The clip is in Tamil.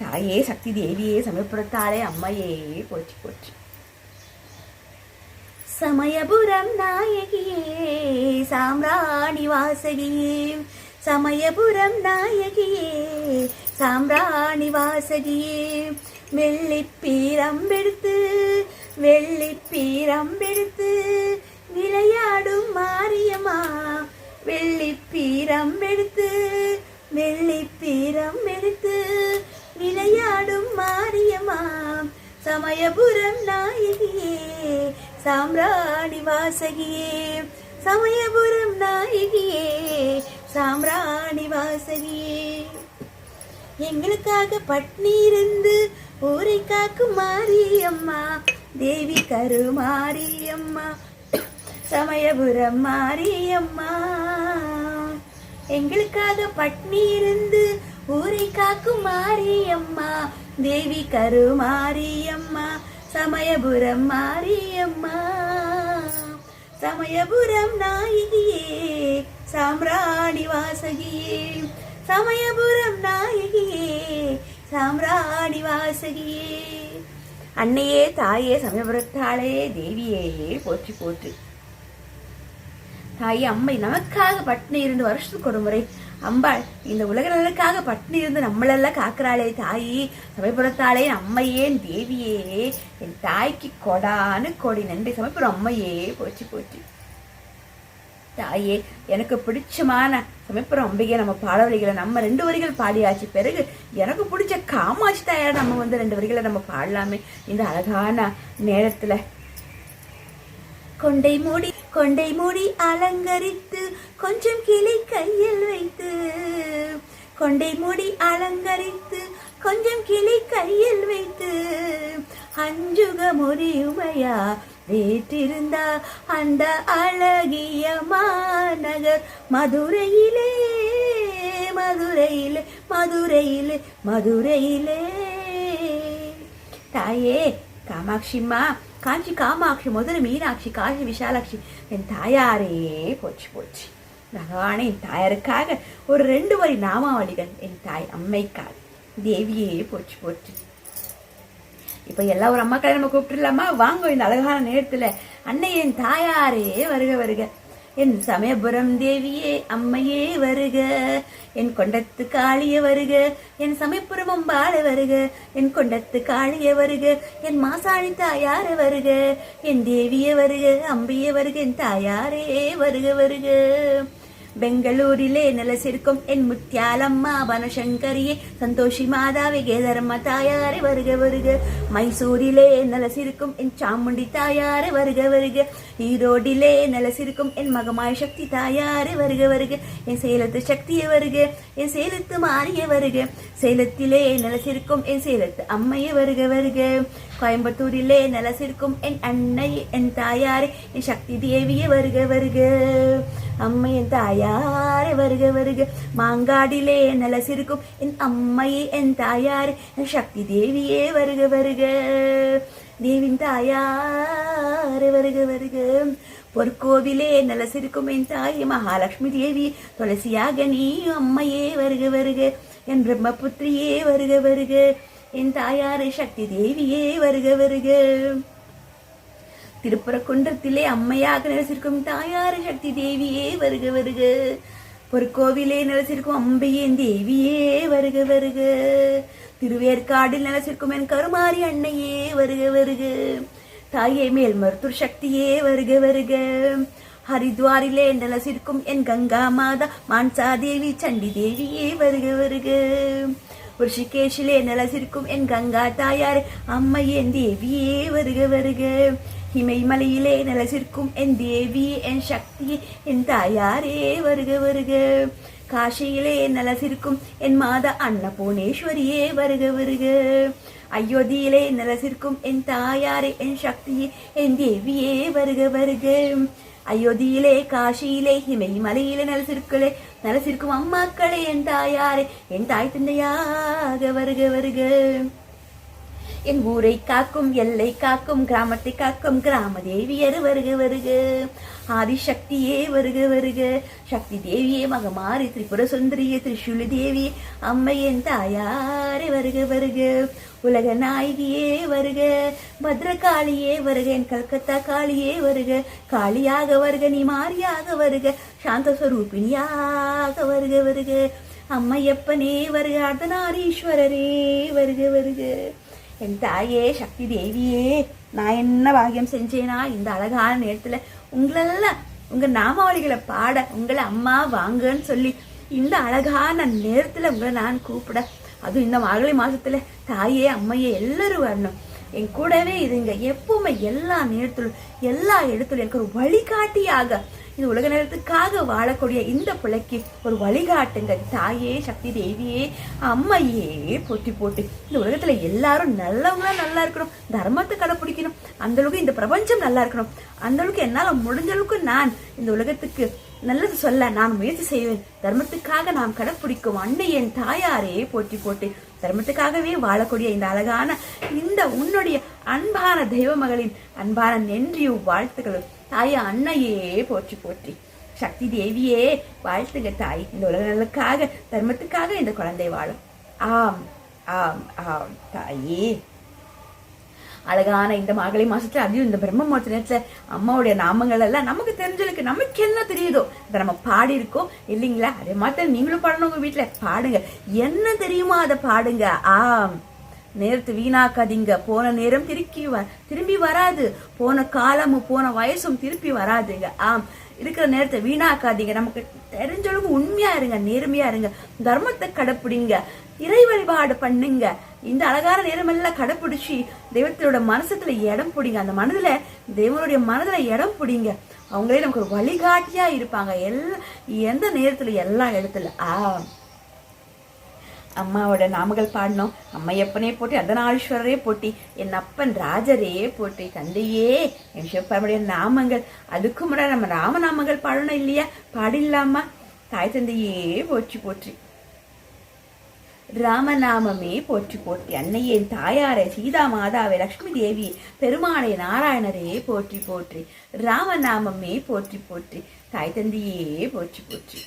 தாயே சக்தி தேவியே சமயபுரத்தாளே அம்மையே போச்சு போச்சு. சமயபுரம் நாயகியே சாம்ராணி வாசகியே, சமயபுரம் நாயகியே சாம்ராணி வாசகியே, வெள்ளிப்பீரம்பெடுத்து வெள்ளிப்பீரம்பெடுத்து விளையாடும் மாரியம்மா, வெள்ளிப்பீரம்பெடுத்து வெள்ளிப்பீரம்பெடுத்து விளையாடும் மாரியம்மா, சமயபுரம் நாயகியே சாம்ராணி வாசகியே, சமயபுரம் நாயகியே சாம்ராணி வாசகியே. எங்களுக்காக பட்னி இருந்து ஊரை காக்கும் மாரியம்மா, தேவி கருமாரியம்மா, சமயபுரம் மாரியம்மா. எங்களுக்காக பட்னி இருந்து ஊரை காக்கும் மாரியம்மா, தேவி கருமாரியம்மா, சமயபுரம் மாரியம்மா, சமயபுரம் நாயகியே சாம்ராணி வாசகியே, சமயபுரம் நாயகியே சாம்ராணி வாசகியே. அன்னையே தாயே சமயபுரத்தாளே தேவியே போற்றி போற்று. தாயே அம்மை நமக்காக பட்னி இருந்து வருஷத்துக்கு ஒரு முறை அம்பாள் இந்த உலக நலனுக்காக பட்னி இருந்து நம்மளெல்லாம் காக்குறாளே தாயி சமயபுரத்தாளே அம்மையே தேவியே, என் தாய்க்கு கொடானு கொடி நன்றி. சமயபுரம் அம்மையே போச்சு போச்சு. தாயே எனக்கு பிடிச்சமான சமயபுரம் அம்பிகை நம்ம பாடவரிகளை நம்ம 2 வரிகள் பாடியாச்சு. பிறகு எனக்கு பிடிச்ச காமாட்சி தாயார் நம்ம 2 வரிகளை நம்ம பாடலாமே இந்த அழகான நேரத்துல. கொண்டை மூடி அலங்கரித்து கொஞ்சம் கிளை கையில் வைத்து, கொண்டை மூடி அலங்கரித்து கொஞ்சம் கிளை கையில் வைத்து, அஞ்சுக முறியுமையா வீற்றிருந்தா அந்த அழகிய மாநகர் மதுரையிலே மதுரையிலே மதுரையிலே மதுரையிலே. தாயே காமாட்சிம்மா, காஞ்சி காமாட்சி, மதுரை மீனாட்சி, காசி விஷாலாட்சி, என் தாயாரே போச்சு போச்சு. பகவானே என் தாயாருக்காக ஒரு 2 வரி நாமாவளிகள் என் தாய் அம்மைக்காக. தேவியே போச்சு போச்சு. இப்ப எல்லா ஒரு அம்மாக்களை நம்ம கூப்பிட்டுலாமா? வாங்க இந்த அழகான நேரத்துல அன்னை என் தாயாரே வருக வருக, என் சமயபுரம் தேவியே அம்மையே வருக, என் கொண்டத்து காளிய வருக, என் சமயபுரம் அம்பாள வருக, என் கொண்டத்து காளிய வருக, என் மாசாணி தாயார வருக, என் தேவிய வருக, அம்பிய வருக, என் தாயாரே வருக வருக. பெங்களூரிலே நலசிருக்கும் என் முத்தியாலம்மா வனசங்கரியே சந்தோஷி மாதாவே கேதரம்மா தாயாரே வருக வருக. மைசூரிலே நலசிருக்கும் என் சாமுண்டி தாயாரே வருக வருக. ஈரோடிலே நலசிருக்கும் என் மகமாய் சக்தி தாயாரே வருக வருக. என் சேலத்து சக்திய வருக, என் சேலத்து மாறிய வருக. சேலத்திலே நலசிருக்கும் என் சேலத்து அம்மைய வருக வருக. கோயம்புத்தூரிலே நலசிருக்கும் என் அன்னை என் தாயாரே என் சக்தி தேவிய வருக வருக. அம்மை என் தாயாரே வருக வருக. மாங்காடிலே நலசிருக்கும் என் அம்மையே என் தாயாரே என் சக்தி தேவியே வருக வருக. தேவின் தாயாரே வருக வருக. பொற்கோவிலே நலசிருக்கும் என் தாய் மகாலட்சுமி தேவி துளசியாக நீ அம்மையே வருக வருக. என் பிரம்மபுத்திரியே வருக வருக. என் தாயாரே சக்தி தேவியே வருக வருக. திருப்பரங்குன்றத்திலே அம்மையாக நலசிருக்கும் தாயார் சக்தி தேவியே வருக வருக. பொற்கோவிலே நலசிருக்கும் அம்பையே தேவியே வருக வருக. திருவேற்காடில் நலசிருக்கும் என் கருமாரி அன்னையே வருக வருக. தாயே மேல் மருத்துவ சக்தியே வருக வருக. ஹரித்வாரிலே நலசிருக்கும் என் கங்கா மாதா மான்சா தேவி சண்டி தேவியே வருக வருக. ரிஷிகேஷிலே நலசிருக்கும் என் கங்கா தாயார் அம்மையே தேவியே வருக வருக. இமயமலையிலே நலசிருக்கும் என் தேவி என் சக்தி என் தாயாரே வருக வருக. காசியிலே நலசிருக்கும் என் மாதா அன்னபூர்ணேஸ்வரியே வருக வருக. அயோத்தியிலே நலசிருக்கும் என் தாயாரே என் சக்தியே என் தேவியே வருக வருக. அயோத்தியிலே காசியிலே இமயமலையிலே நலசிருக்கும் அம்மாக்களே என் தாயாரே என் தாய் தந்தையாக வருக வருக. என் ஊரை காக்கும் எல்லை காக்கும் கிராமத்தை காக்கும் கிராம தேவியர் வருக வருக. ஆதிசக்தியே வருக வருக. சக்தி தேவியே மகமாரி திரிபுர சுந்தரியே திரிசூலி தேவி அம்மையன் தாயாரே வருக வருக. உலக நாயகியே வருக. பத்ரகாளியே வருக. என் கல்கத்தா காளியே வருக. காளியாக வருக. நீ மாரியாக வருக. சாந்த ஸ்வரூபிணியாக வருக வருக. அம்மையப்பனே வருக. அர்த்தநாரீஸ்வரரே வருக வருக. என் தாயே சக்தி தேவியே, நான் என்ன பாகியம் செஞ்சேனா இந்த அழகான நேரத்துல உங்களெல்லாம் உங்க நாமாவளிகளை பாட, உங்களை அம்மா வாங்கன்னு சொல்லி இந்த அழகான நேரத்துல உங்களை நான் கூப்பிட, அதுவும் இந்த மார்கழி மாசத்துல தாயே அம்மையே எல்லாரும் வரணும் என் கூடவே இதுங்க. எப்பவுமே எல்லா நேரத்திலும் எல்லா இடத்துலும் எனக்கு ஒரு வழிகாட்டியாக இந்த உலக நேரத்துக்காக வாழக்கூடிய இந்த பிள்ளைக்கு ஒரு வழிகாட்டுங்க தாயே சக்தி தேவியே அம்மையே. போட்டி போட்டு இந்த உலகத்துல எல்லாரும் நல்லவங்களா நல்லா இருக்கணும், தர்மத்தை கடைப்பிடிக்கணும், அந்த அளவுக்கு இந்த பிரபஞ்சம் நல்லா இருக்கணும், அந்த அளவுக்கு என்னால முடிஞ்ச அளவுக்கு நான் இந்த உலகத்துக்கு நல்லது சொல்ல நான் முயற்சி செய்வேன். தர்மத்துக்காக நாம் கடைப்பிடிக்கும் அன்னை என் தாயாரே போட்டி போட்டு தர்மத்துக்காகவே வாழக்கூடிய இந்த அழகான இந்த உன்னுடைய அன்பான தெய்வ மகளின் அன்பான நன்றியும் வாழ்த்துக்களும் தாயா அன்னையே போற்றி போற்றி. சக்தி தேவியே வாழ்த்துங்க தாய். இந்த உலக நலனுக்காக தர்மத்துக்காக இந்த குழந்தை வாழும். ஆம் ஆம் ஆம் தாயே. அழகான இந்த மார்கழி மாசத்துல அதையும் இந்த பிரம்ம முகூர்த்த நேரத்துல அம்மாவுடைய நாமங்கள் எல்லாம் நமக்கு தெரிஞ்சதுக்கு நமக்கு என்ன தெரியுதோ அதை நம்ம பாடி இருக்கோம் இல்லைங்களா? அதே மாதிரி நீங்களும் பாடணும், உங்க வீட்டுல பாடுங்க, என்ன தெரியுமோ அதை பாடுங்க. ஆம், நேரத்தை வீணாக்காதீங்க. போன நேரம் திரும்பி வராது, போன காலமும் போன வயசும் திருப்பி வராதுங்க. ஆம், இருக்கிற நேரத்தை வீணாக்காதீங்க. நமக்கு தெரிஞ்ச அளவுக்கு உண்மையா இருங்க, நேர்மையா இருங்க, தர்மத்தை கடைப்பிடிங்க, இறை வழிபாடு பண்ணுங்க. இந்த அழகான நேரம் எல்லாம் கடைப்பிடிச்சு தெய்வத்தோட மனசுல இடம் பிடிங்க. அந்த மனதுல தெய்வனுடைய மனதுல இடம் பிடிங்க. அவங்களே நமக்கு ஒரு வழிகாட்டியா இருப்பாங்க எந்த நேரத்துல எல்லா இடத்துல. அம்மாவோட நாமங்கள் பாடணும். அம்மையப்பனே போட்டி, அர்த்தநாரீஸ்வரரே போட்டி, என் அப்பன் ராஜரே போட்டி, தந்தையே என் சிவபெருமானுடைய நாமங்கள். அதுக்கு முன்னாடி நம்ம ராமநாமங்கள் பாடணும் இல்லையா? பாடிடலாமா? தாய் தந்தையே போற்றி போற்றி, ராமநாமமே போற்றி போற்றி, அன்னையே தாயாரே சீதா மாதாவே லக்ஷ்மி தேவி பெருமானே நாராயணரே போற்றி போற்றி, ராமநாமமே போற்றி போற்றி, தாய் தந்தையே போற்றி போற்றி.